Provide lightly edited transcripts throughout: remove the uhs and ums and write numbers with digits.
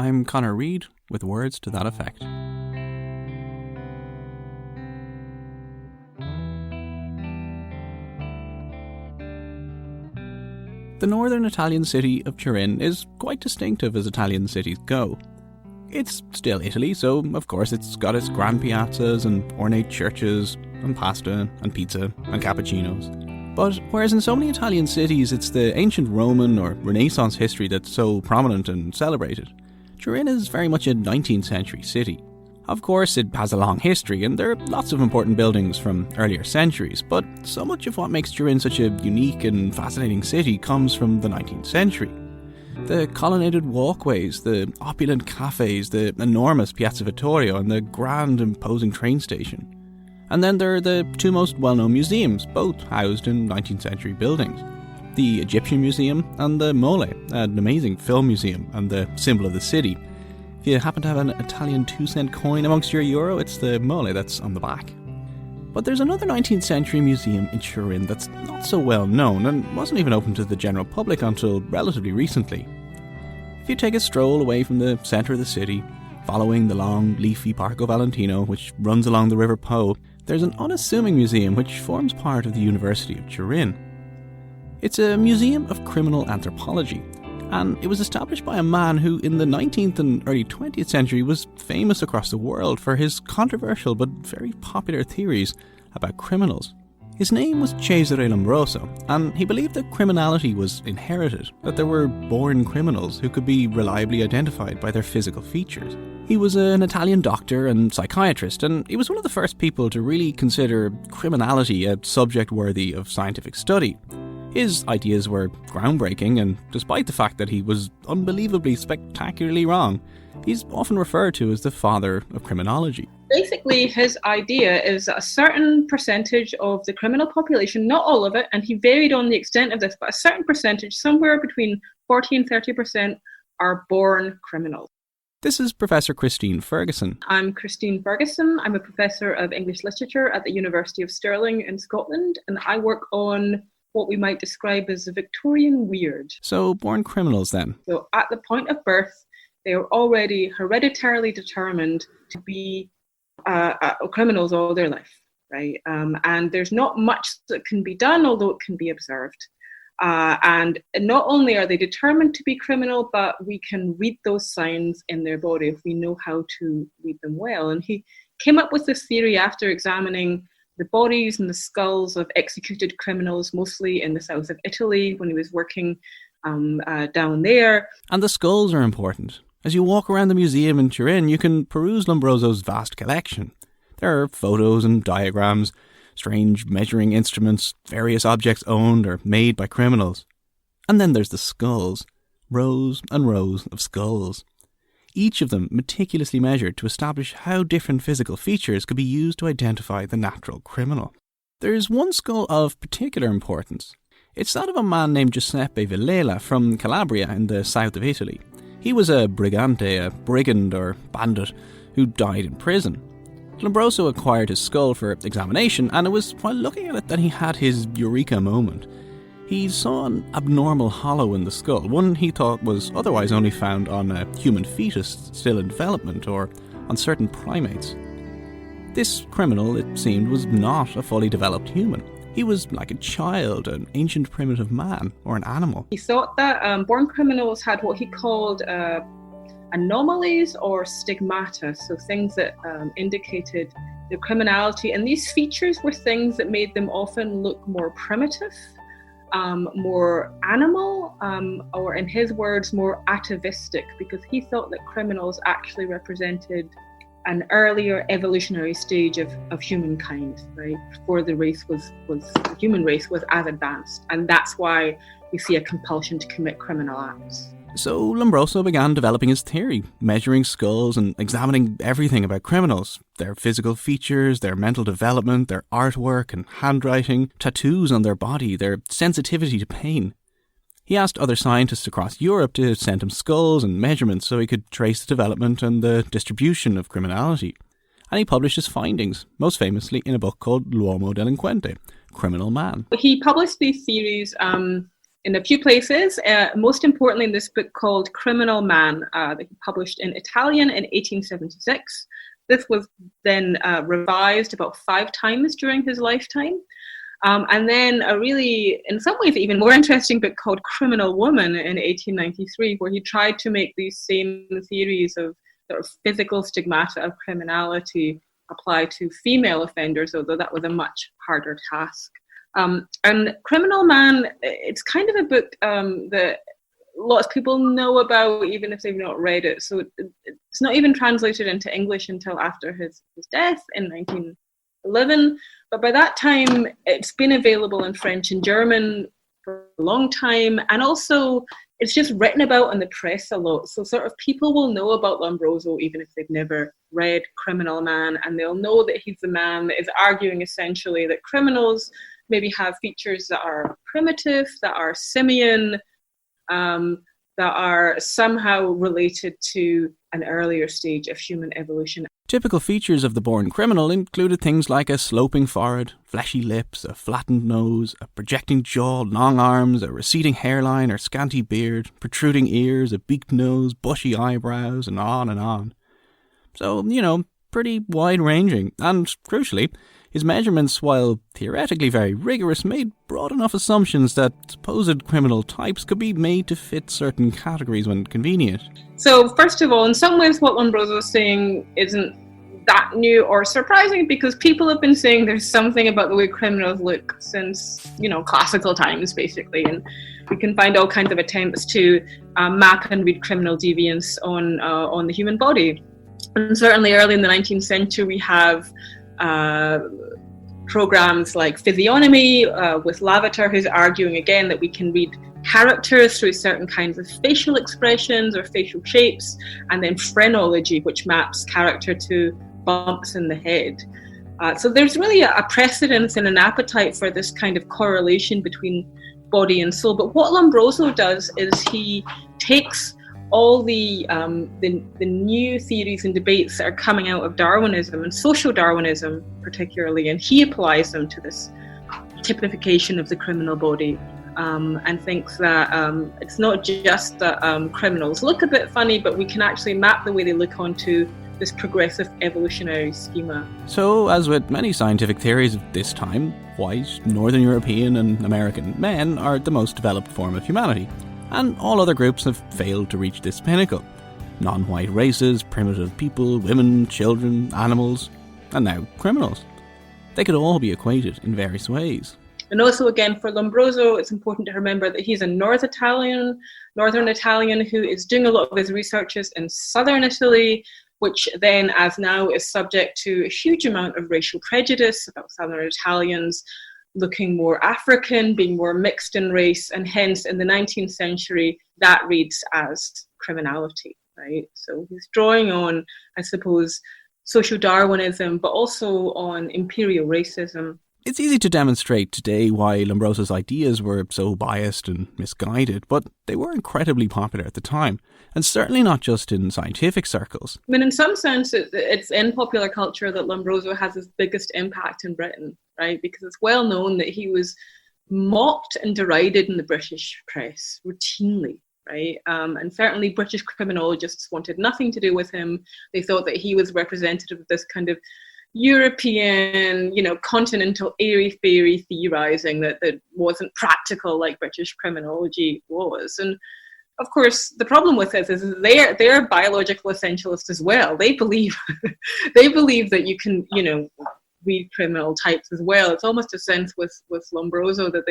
I'm Connor Reid with words to that effect. The northern Italian city of Turin is quite distinctive as Italian cities go. It's still Italy, so of course it's got its grand piazzas and ornate churches and pasta and pizza and cappuccinos. But whereas in so many Italian cities it's the ancient Roman or Renaissance history that's so prominent and celebrated, Turin is very much a 19th century city. Of course, it has a long history and there are lots of important buildings from earlier centuries, but so much of what makes Turin such a unique and fascinating city comes from the 19th century. The colonnaded walkways, the opulent cafes, the enormous Piazza Vittorio and the grand imposing train station. And then there are the two most well-known museums, both housed in 19th century buildings. The Egyptian Museum and the Mole, an amazing film museum and the symbol of the city. If you happen to have an Italian 2-cent coin amongst your euro, it's the Mole that's on the back. But there's another 19th century museum in Turin that's not so well known and wasn't even open to the general public until relatively recently. If you take a stroll away from the centre of the city, following the long, leafy Parco Valentino which runs along the River Po, there's an unassuming museum which forms part of the University of Turin. It's a museum of criminal anthropology, and it was established by a man who in the 19th and early 20th century was famous across the world for his controversial but very popular theories about criminals. His name was Cesare Lombroso, and he believed that criminality was inherited, that there were born criminals who could be reliably identified by their physical features. He was an Italian doctor and psychiatrist, and he was one of the first people to really consider criminality a subject worthy of scientific study. His ideas were groundbreaking, and despite the fact that he was unbelievably spectacularly wrong, he's often referred to as the father of criminology. Basically, his idea is that a certain percentage of the criminal population, not all of it, and he varied on the extent of this, but a certain percentage, somewhere between 40 and 30%, are born criminals. This is Professor Christine Ferguson. I'm Christine Ferguson. I'm a professor of English literature at the University of Stirling in Scotland, and I work on what we might describe as the Victorian weird. So, born criminals then? So, at the point of birth, they are already hereditarily determined to be criminals all their life, right? And there's not much that can be done, although it can be observed. And not only are they determined to be criminal, but we can read those signs in their body if we know how to read them well. And he came up with this theory after examining the bodies and the skulls of executed criminals, mostly in the south of Italy, when he was working down there. And the skulls are important. As you walk around the museum in Turin, you can peruse Lombroso's vast collection. There are photos and diagrams, strange measuring instruments, various objects owned or made by criminals. And then there's the skulls. Rows and rows of skulls. Each of them meticulously measured to establish how different physical features could be used to identify the natural criminal. There's one skull of particular importance. It's that of a man named Giuseppe Villela from Calabria in the south of Italy. He was a brigante, a brigand or bandit, who died in prison. Lombroso acquired his skull for examination, and it was while looking at it that he had his eureka moment. He saw an abnormal hollow in the skull, one he thought was otherwise only found on a human fetus still in development or on certain primates. This criminal, it seemed, was not a fully developed human. He was like a child, an ancient primitive man, or an animal. He thought that born criminals had what he called anomalies or stigmata, so things that indicated their criminality. And these features were things that made them often look more primitive, more animal, or in his words, more atavistic, because he thought that criminals actually represented an earlier evolutionary stage of humankind, right? Before the human race was as advanced. And that's why we see a compulsion to commit criminal acts. So Lombroso began developing his theory, measuring skulls and examining everything about criminals. Their physical features, their mental development, their artwork and handwriting, tattoos on their body, their sensitivity to pain. He asked other scientists across Europe to send him skulls and measurements so he could trace the development and the distribution of criminality. And he published his findings, most famously in a book called L'Uomo Delinquente, Criminal Man. He published these theories in a few places, most importantly in this book called Criminal Man, that he published in Italian in 1876. This was then revised about 5 times during his lifetime. And then a really, in some ways, even more interesting book called Criminal Woman in 1893, where he tried to make these same theories of sort of physical stigmata of criminality apply to female offenders, although that was a much harder task. And Criminal Man, it's kind of a book that lots of people know about, even if they've not read it. So it's not even translated into English until after his death in 1911. But by that time, it's been available in French and German for a long time. And also, it's just written about in the press a lot. So sort of people will know about Lombroso even if they've never read Criminal Man. And they'll know that he's the man that is arguing essentially that criminals maybe have features that are primitive, that are simian, that are somehow related to an earlier stage of human evolution. Typical features of the born criminal included things like a sloping forehead, fleshy lips, a flattened nose, a projecting jaw, long arms, a receding hairline or scanty beard, protruding ears, a beaked nose, bushy eyebrows, and on and on. So, pretty wide-ranging, and crucially, his measurements, while theoretically very rigorous, made broad enough assumptions that supposed criminal types could be made to fit certain categories when convenient. So, first of all, in some ways what Lombroso is saying isn't that new or surprising, because people have been saying there's something about the way criminals look since, classical times, basically. And we can find all kinds of attempts to map and read criminal deviance on the human body. And certainly early in the 19th century, we have programs like Physiognomy with Lavater, who's arguing again that we can read characters through certain kinds of facial expressions or facial shapes, and then phrenology, which maps character to bumps in the head. So there's really a precedence and an appetite for this kind of correlation between body and soul. But what Lombroso does is he takes all the new theories and debates that are coming out of Darwinism and social Darwinism particularly, and he applies them to this typification of the criminal body, and thinks that it's not just that criminals look a bit funny, but we can actually map the way they look onto this progressive evolutionary schema. So, as with many scientific theories of this time, white, Northern European and American men are the most developed form of humanity, and all other groups have failed to reach this pinnacle. Non-white races, primitive people, women, children, animals, and now criminals. They could all be equated in various ways. And also, again, for Lombroso, it's important to remember that he's a Northern Italian who is doing a lot of his researches in southern Italy, which then, as now, is subject to a huge amount of racial prejudice about southern Italians looking more African, being more mixed in race, and hence in the 19th century that reads as criminality, right? So he's drawing on, I suppose, social Darwinism, but also on imperial racism. It's easy to demonstrate today why Lombroso's ideas were so biased and misguided, but they were incredibly popular at the time, and certainly not just in scientific circles. I mean, in some sense, it's in popular culture that Lombroso has his biggest impact in Britain, right? Because it's well known that he was mocked and derided in the British press routinely, right? And certainly British criminologists wanted nothing to do with him. They thought that he was representative of this kind of European, continental airy-fairy theorising that wasn't practical like British criminology was. And of course, the problem with this is they're biological essentialists as well. They believe that you can, read criminal types as well. It's almost a sense with Lombroso that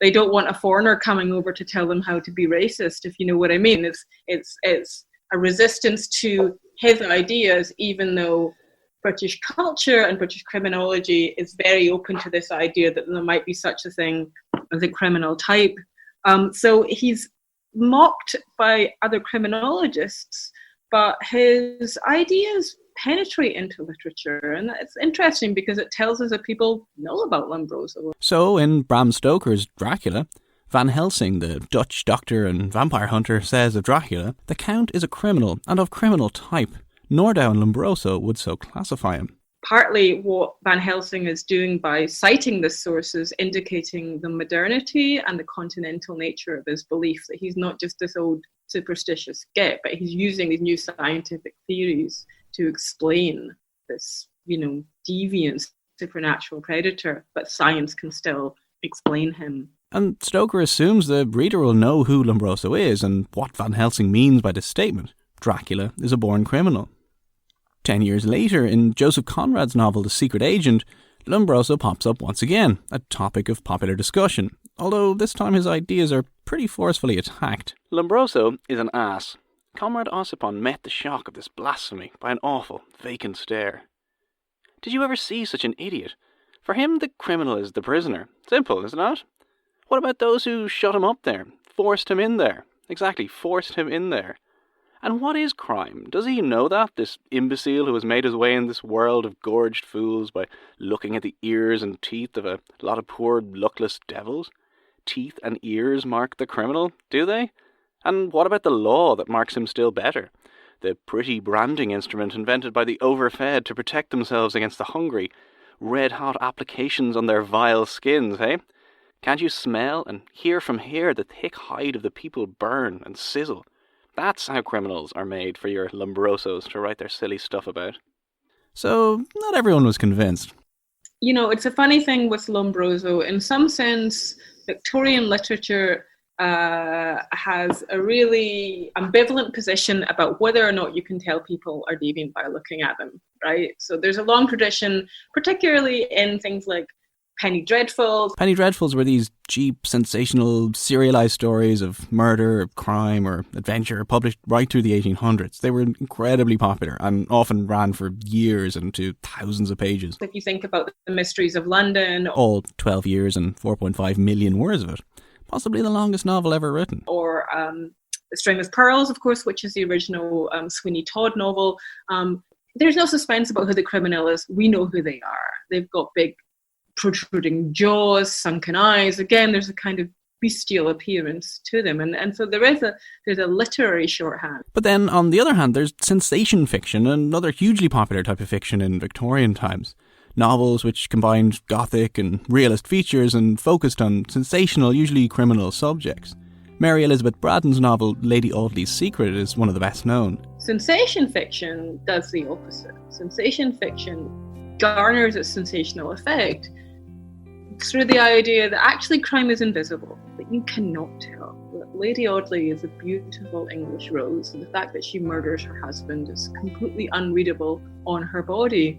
they don't want a foreigner coming over to tell them how to be racist, if you know what I mean. It's a resistance to his ideas, even though British culture and British criminology is very open to this idea that there might be such a thing as a criminal type. So he's mocked by other criminologists, but his ideas penetrate into literature, and it's interesting because it tells us that people know about Lombroso. So in Bram Stoker's Dracula, Van Helsing, the Dutch doctor and vampire hunter, says of Dracula, the Count is a criminal and of criminal type. Nordau and Lombroso would so classify him. partly what Van Helsing is doing by citing this source is indicating the modernity and the continental nature of his belief, that he's not just this old superstitious git, but he's using these new scientific theories to explain this, deviant supernatural predator, but science can still explain him. And Stoker assumes the reader will know who Lombroso is and what Van Helsing means by this statement. Dracula is a born criminal. 10 years later, in Joseph Conrad's novel The Secret Agent, Lombroso pops up once again, a topic of popular discussion, although this time his ideas are pretty forcefully attacked. Lombroso is an ass. Comrade Ossipon met the shock of this blasphemy by an awful, vacant stare. Did you ever see such an idiot? For him, the criminal is the prisoner. Simple, is it not? What about those who shut him up there, forced him in there? Exactly, forced him in there. And what is crime? Does he know that, this imbecile who has made his way in this world of gorged fools by looking at the ears and teeth of a lot of poor, luckless devils? Teeth and ears mark the criminal, do they? And what about the law that marks him still better? The pretty branding instrument invented by the overfed to protect themselves against the hungry. Red-hot applications on their vile skins, eh? Can't you smell and hear from here the thick hide of the people burn and sizzle? That's how criminals are made for your Lombrosos to write their silly stuff about. So, not everyone was convinced. It's a funny thing with Lombroso. In some sense, Victorian literature has a really ambivalent position about whether or not you can tell people are deviant by looking at them, right? So there's a long tradition, particularly in things like Penny Dreadfuls. Penny Dreadfuls were these cheap, sensational, serialised stories of murder, crime or adventure published right through the 1800s. They were incredibly popular and often ran for years and to thousands of pages. If you think about the Mysteries of London. All 12 years and 4.5 million words of it. Possibly the longest novel ever written. Or The String of Pearls, of course, which is the original Sweeney Todd novel. There's no suspense about who the criminal is. We know who they are. They've got big protruding jaws, sunken eyes. Again, there's a kind of bestial appearance to them. And so there's a literary shorthand. But then, on the other hand, there's sensation fiction, another hugely popular type of fiction in Victorian times. Novels which combined gothic and realist features and focused on sensational, usually criminal subjects. Mary Elizabeth Braddon's novel Lady Audley's Secret is one of the best known. Sensation fiction does the opposite. Sensation fiction garners its sensational effect through the idea that actually crime is invisible, that you cannot tell. That Lady Audley is a beautiful English rose, and the fact that she murders her husband is completely unreadable on her body.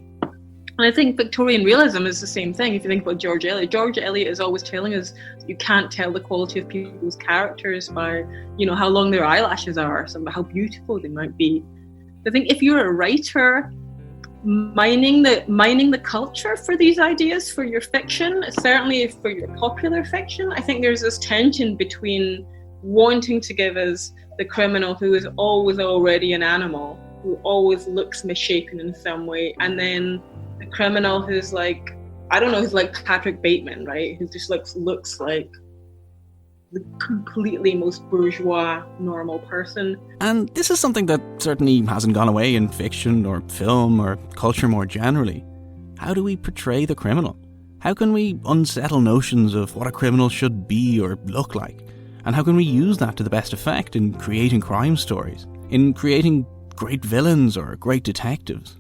And I think Victorian realism is the same thing. If you think about George Eliot is always telling us you can't tell the quality of people's characters by, how long their eyelashes are, how beautiful they might be. I think if you're a writer mining the culture for these ideas for your fiction, certainly for your popular fiction, I think there's this tension between wanting to give us the criminal who is always already an animal, who always looks misshapen in some way, and then the criminal who's like, who's like Patrick Bateman, right? Who just looks like the completely most bourgeois, normal person. And this is something that certainly hasn't gone away in fiction or film or culture more generally. How do we portray the criminal? How can we unsettle notions of what a criminal should be or look like? And how can we use that to the best effect in creating crime stories? In creating great villains or great detectives?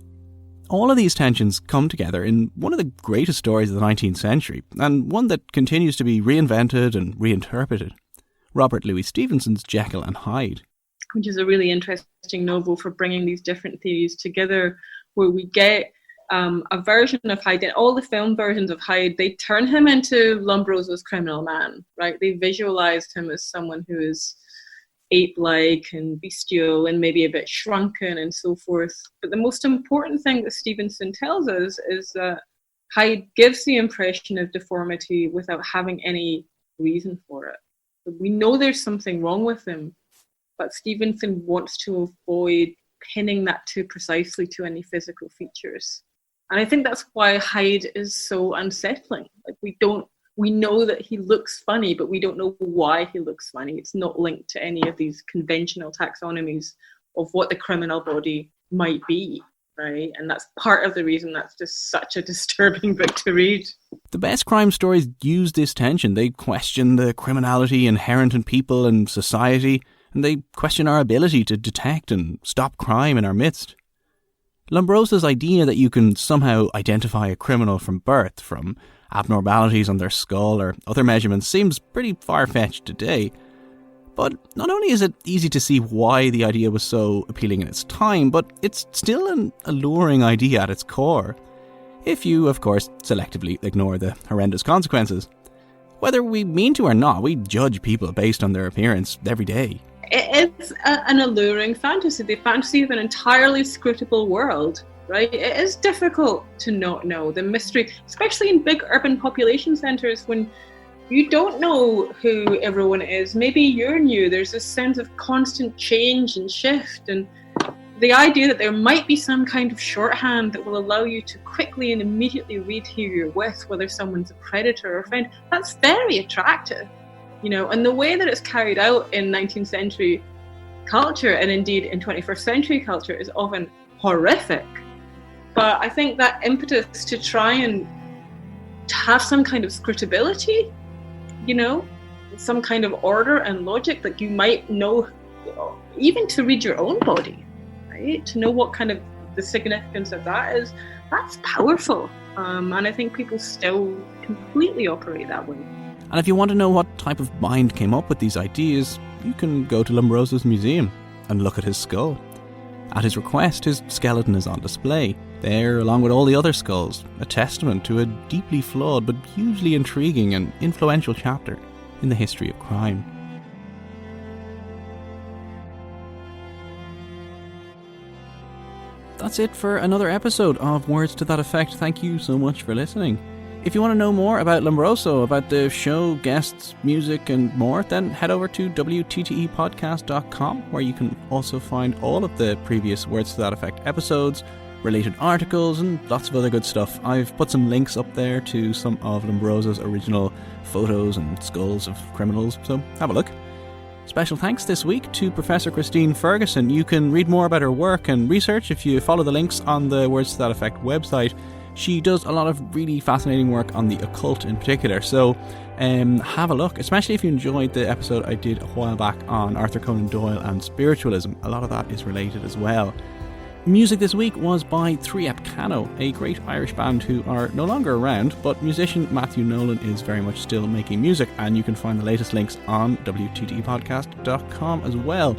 All of these tensions come together in one of the greatest stories of the 19th century, and one that continues to be reinvented and reinterpreted. Robert Louis Stevenson's Jekyll and Hyde. Which is a really interesting novel for bringing these different theories together, where we get a version of Hyde, and all the film versions of Hyde, they turn him into Lombroso's criminal man, right? They visualized him as someone who is ape-like and bestial and maybe a bit shrunken and so forth. But the most important thing that Stevenson tells us is that Hyde gives the impression of deformity without having any reason for it. But we know there's something wrong with him, but Stevenson wants to avoid pinning that too precisely to any physical features. And I think that's why Hyde is so unsettling. Like, we know that he looks funny, but we don't know why he looks funny. It's not linked to any of these conventional taxonomies of what the criminal body might be. right? And that's part of the reason that's just such a disturbing book to read. The best crime stories use this tension. They question the criminality inherent in people and society, and they question our ability to detect and stop crime in our midst. Lombroso's idea that you can somehow identify a criminal from birth, from abnormalities on their skull or other measurements, seems pretty far-fetched today. But not only is it easy to see why the idea was so appealing in its time, but it's still an alluring idea at its core. If you, of course, selectively ignore the horrendous consequences. Whether we mean to or not, we judge people based on their appearance every day. It's an alluring fantasy, the fantasy of an entirely scrutable world, right? It is difficult to not know the mystery, especially in big urban population centres when you don't know who everyone is. Maybe you're new. There's this sense of constant change and shift, and the idea that there might be some kind of shorthand that will allow you to quickly and immediately read who you're with, whether someone's a predator or a friend, that's very attractive. And the way that it's carried out in 19th century culture, and indeed in 21st century culture, is often horrific. But I think that impetus to try and to have some kind of scrutability, some kind of order and logic that you might know, even to read your own body, right? To know what kind of the significance of that is, that's powerful. And I think people still completely operate that way. And if you want to know what type of mind came up with these ideas, you can go to Lombroso's museum and look at his skull. At his request, his skeleton is on display, there along with all the other skulls, a testament to a deeply flawed but hugely intriguing and influential chapter in the history of crime. That's it for another episode of Words to That Effect. Thank you so much for listening. If you want to know more about Lombroso, about the show, guests, music and more, then head over to wttepodcast.com, where you can also find all of the previous Words to That Effect episodes, related articles and lots of other good stuff. I've put some links up there to some of Lombroso's original photos and skulls of criminals, so have a look. Special thanks this week to Professor Christine Ferguson. You can read more about her work and research if you follow the links on the Words to That Effect website. She does a lot of really fascinating work on the occult in particular, so have a look, especially if you enjoyed the episode I did a while back on Arthur Conan Doyle and spiritualism. A lot of that is related as well. Music this week was by 3 Cano, a great Irish band who are no longer around, but musician Matthew Nolan is very much still making music, and you can find the latest links on wttepodcast.com as well.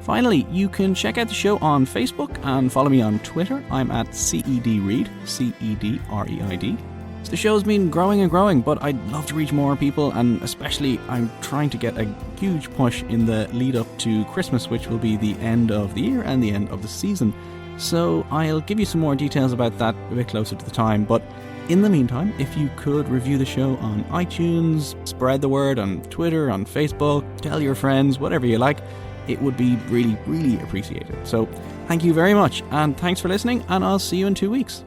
Finally, you can check out the show on Facebook and follow me on Twitter. I'm at CEDReid, CEDREID. So the show's been growing and growing, but I'd love to reach more people, and especially I'm trying to get a huge push in the lead up to Christmas, which will be the end of the year and the end of the season. So I'll give you some more details about that a bit closer to the time, but in the meantime, if you could review the show on iTunes, spread the word on Twitter, on Facebook, tell your friends, whatever you like, it would be really, really appreciated. So thank you very much, and thanks for listening, and I'll see you in 2 weeks.